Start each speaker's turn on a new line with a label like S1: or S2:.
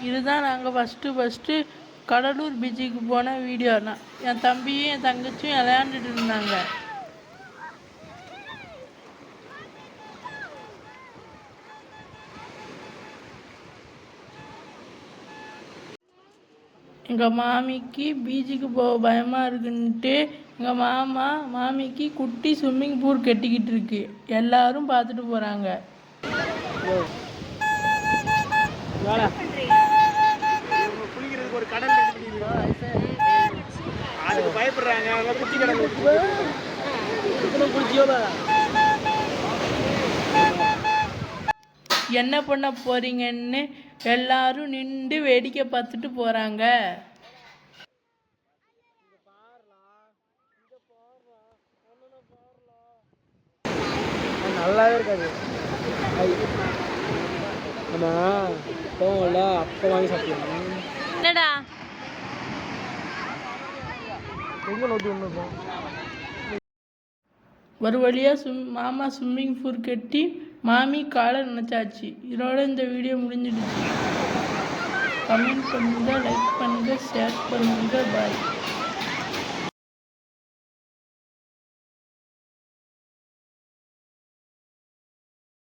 S1: இதுதான் நாங்கள் ஃபஸ்ட்டு கடலூர் பீச்சுக்கு போன வீடியோ. என் தம்பியும் என் தங்கச்சியும் விளையாண்டுட்டு இருந்தாங்க. எங்கள் மாமிக்கு பீச்சுக்கு போக பயமாக இருக்குன்ட்டு எங்கள் மாமிக்கு குட்டி ஸ்விம்மிங் பூல் கட்டிக்கிட்டு இருக்கு. எல்லாரும் பார்த்துட்டு போகிறாங்க. என்ன பண்ண போறீங்கன்னு எல்லாரும் நின்று வேடிக்கை பார்த்துட்டு போறாங்க.
S2: நல்லாவே இருக்காது. ஆமா போகல அப்போ வாங்கி சாப்பிடலாம்.
S3: என்னடா
S2: எங்கே நோட்டி ஒன்று
S1: ஒரு வழியாக மாமா ஸ்விம்மிங் பூல் கட்டி மாமி காலை நினச்சாச்சு. இதோட இந்த வீடியோ முடிஞ்சிடுச்சு. கமெண்ட் பண்ணுங்கள், லைக் பண்ணுங்கள், ஷேர் பண்ணுங்கள். பாய்.